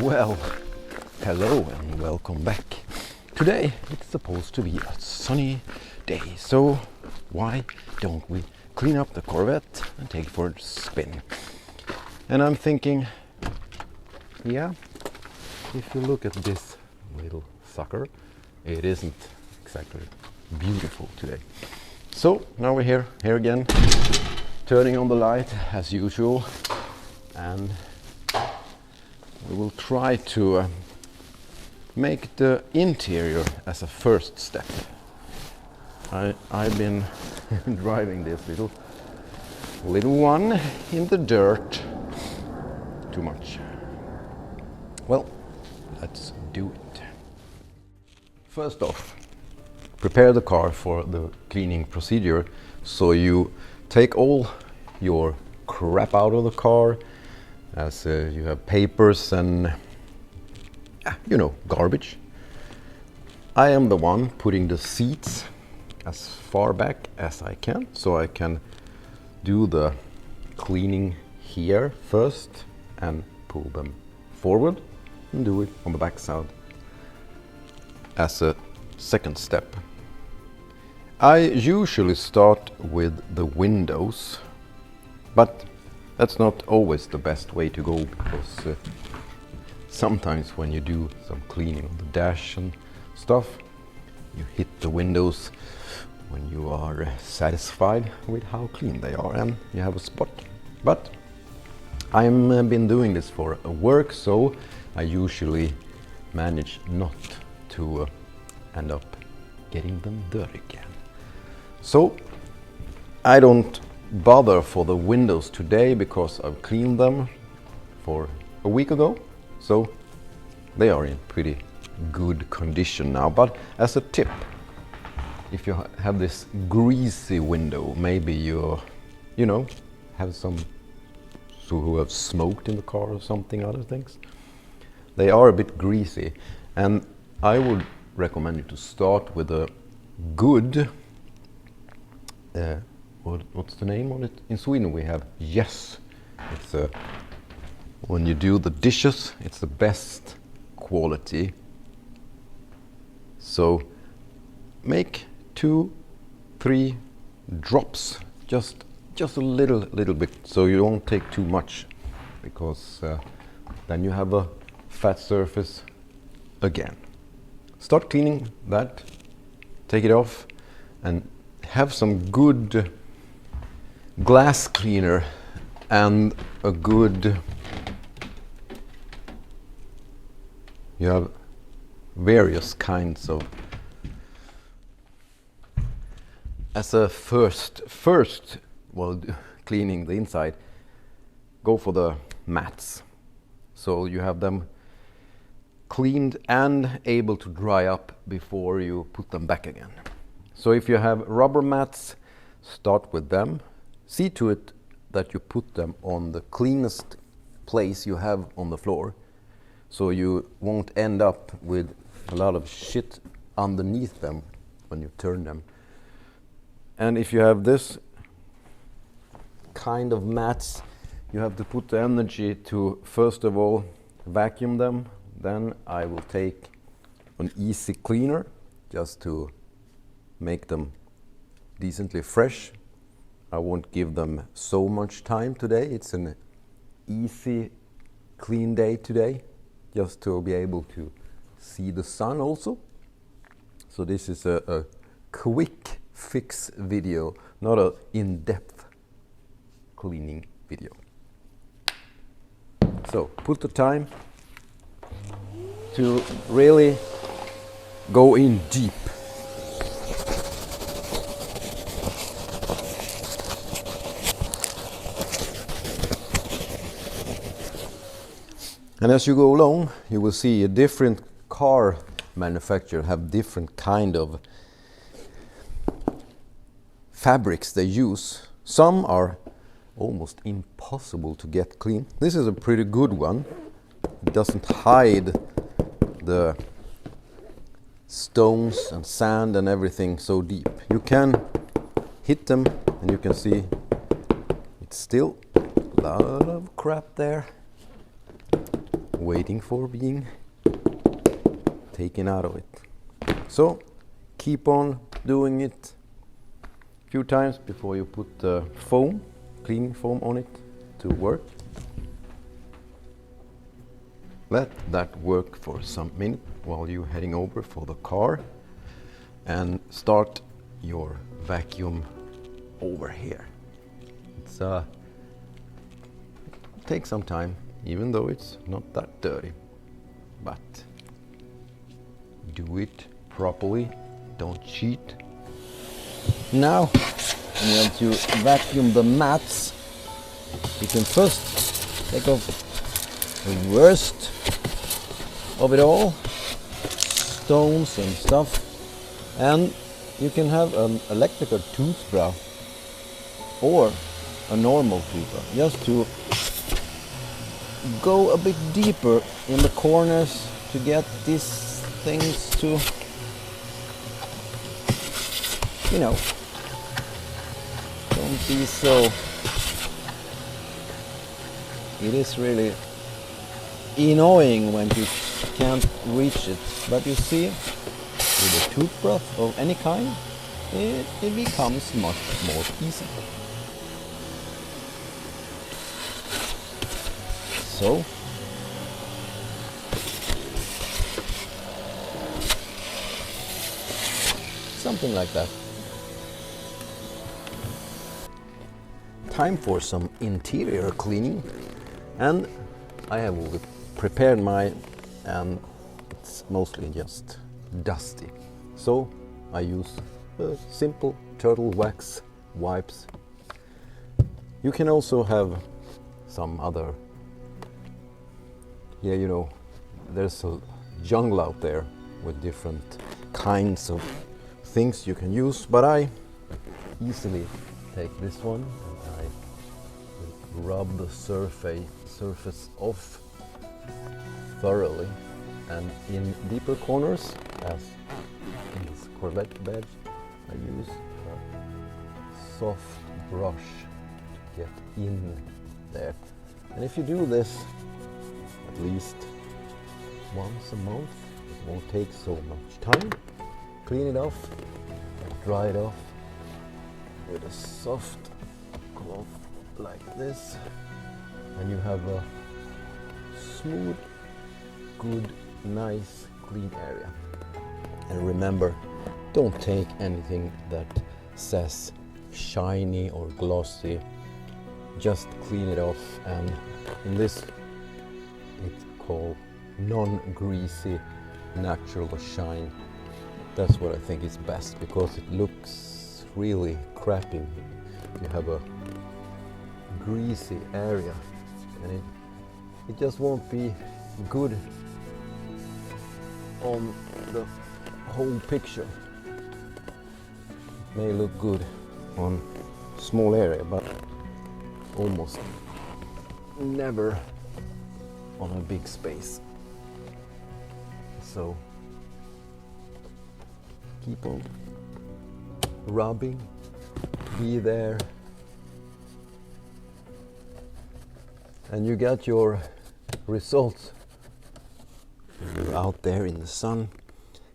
Well, hello and welcome back. Today it's supposed to be a sunny day, so why don't we clean up the Corvette and take it for a spin? And I'm thinking, yeah, if you look at this little sucker, it isn't exactly beautiful today. So now we're here again, turning on the light as usual, and we will try to make the interior as a first step. I've been driving this little one in the dirt too much. Well, let's do it. First off, prepare the car for the cleaning procedure. So you take all your crap out of the car, as you have papers and garbage. I am the one putting the seats as far back as I can, so I can do the cleaning here first and pull them forward and do it on the back side as a second step. I usually start with the windows, but that's not always the best way to go, because sometimes when you do some cleaning on the dash and stuff, you hit the windows when you are satisfied with how clean they are and you have a spot. But I've been doing this for work, so I usually manage not to end up getting them dirty again. So I don't bother for the windows today because I've cleaned them for a week ago, so they are in pretty good condition now. But as a tip, if you have this greasy window, maybe you have some who have smoked in the car or something, other things, they are a bit greasy, and I would recommend you to start with a good what's the name on it? In Sweden we have Yes. It's when you do the dishes, it's the best quality. So make 2-3 drops, just a little bit, so you don't take too much, because then you have a fat surface again. Start cleaning that, take it off, and have some good glass cleaner and a good, you have various kinds of, as a first while cleaning the inside, go for the mats, so you have them cleaned and able to dry up before you put them back again. So if you have rubber mats, start with them. See to it that you put them on the cleanest place you have on the floor, so you won't end up with a lot of shit underneath them when you turn them. And if you have this kind of mats, you have to put the energy to first of all vacuum them. Then I will take an easy cleaner just to make them decently fresh. I won't give them so much time today. It's an easy clean day today, just to be able to see the sun also. So this is a quick fix video, not an in-depth cleaning video. So put the time to really go in deep. And as you go along, you will see a different car manufacturer have different kind of fabrics they use. Some are almost impossible to get clean. This is a pretty good one. It doesn't hide the stones and sand and everything so deep. You can hit them and you can see it's still a lot of crap there. waiting for being taken out of it. So keep on doing it a few times before you put the foam, cleaning foam on it to work. Let that work for some minute while you're heading over for the car and start your vacuum over here. It's take some time, even though it's not that dirty, but do it properly, don't cheat. Now we have to vacuum the mats. You can first take off the worst of it all, stones and stuff, and you can have an electrical toothbrush or a normal toothbrush just to go a bit deeper in the corners to get these things to, you know, don't be so. It is really annoying when you can't reach it, but you see, with a toothbrush of any kind, it becomes much more easy. So, something like that. Time for some interior cleaning, and I have prepared mine, and it's mostly just dusty. So I use simple turtle wax wipes. You can also have some other. Yeah, you know, there's a jungle out there with different kinds of things you can use, but I easily take this one and I rub the surface off thoroughly, and in deeper corners, as in this Corvette badge, I use a soft brush to get in there. And if you do this at least once a month, it won't take so much time. Clean it off, dry it off with a soft cloth like this, and you have a smooth, good, nice, clean area. And remember, don't take anything that says shiny or glossy. Just clean it off, and in this it's called non-greasy natural shine. That's what I think is best, because it looks really crappy if you have a greasy area, and it just won't be good on the whole picture. It may look good on small area, but almost never on a big space. So keep on rubbing, be there, and you get your results. You're out there in the sun.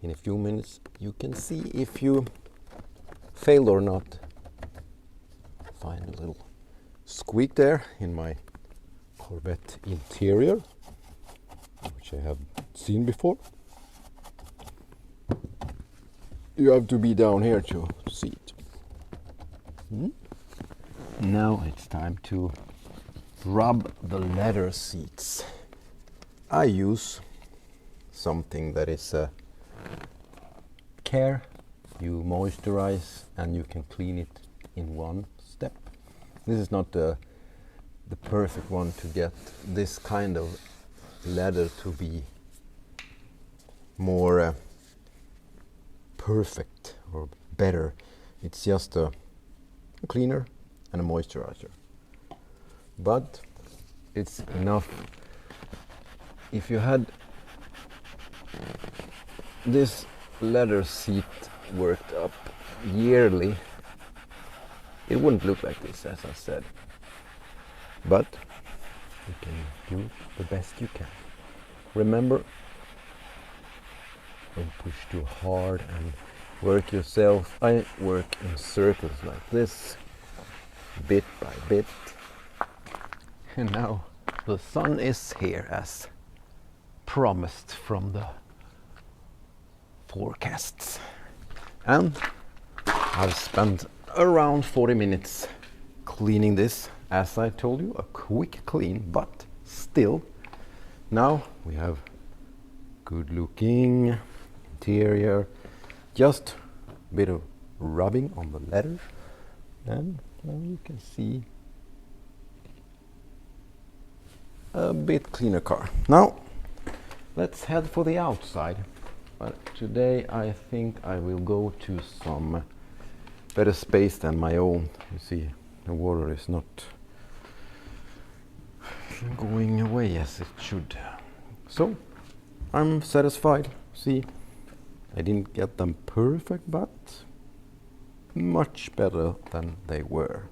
In a few minutes you can see if you failed or not. Find a little squeak there in my Corvette interior, which I have seen before. You have to be down here to see it. Now it's time to rub the leather seats. I use something that is care. You moisturize and you can clean it in one step. This is not the perfect one to get this kind of leather to be more perfect or better. It's just a cleaner and a moisturizer, but it's enough. If you had this leather seat worked up yearly, it wouldn't look like this, as I said, but you can do the best you can. remember, don't push too hard and work yourself. I work in circles like this, bit by bit. And now the sun is here as promised from the forecasts. And I've spent around 40 minutes cleaning this. As I told you, a quick clean, but still. Now we have good looking interior, just a bit of rubbing on the leather, and now you can see a bit cleaner car. Now let's head for the outside, but today I think I will go to some better space than my own. You see, the water is not going away as it should. So I'm satisfied. See, I didn't get them perfect, but much better than they were.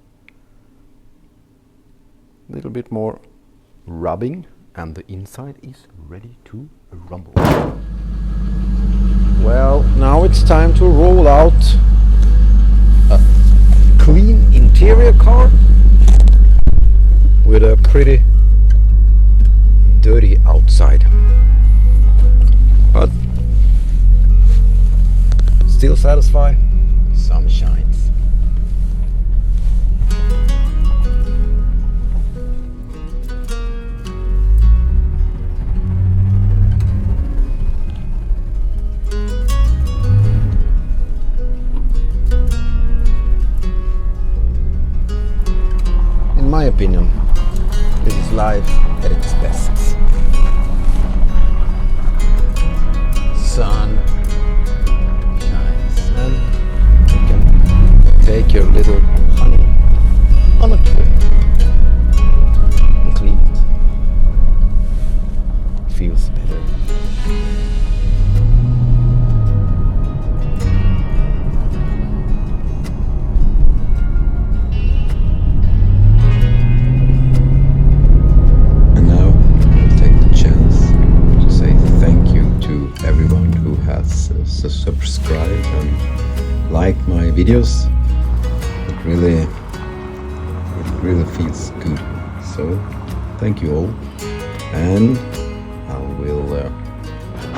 A little bit more rubbing and the inside is ready to rumble. Well, now it's time to roll out a clean interior car with a pretty dirty outside, but still satisfied. Sun shines. In my opinion, this is life at its best. Sun shines and you can take your little honey on a trip and clean it. Feels better. And now I'll take the chance to say thank you to everyone who has subscribed and liked my videos. It really feels good. So thank you all, and I will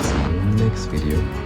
see you in the next video.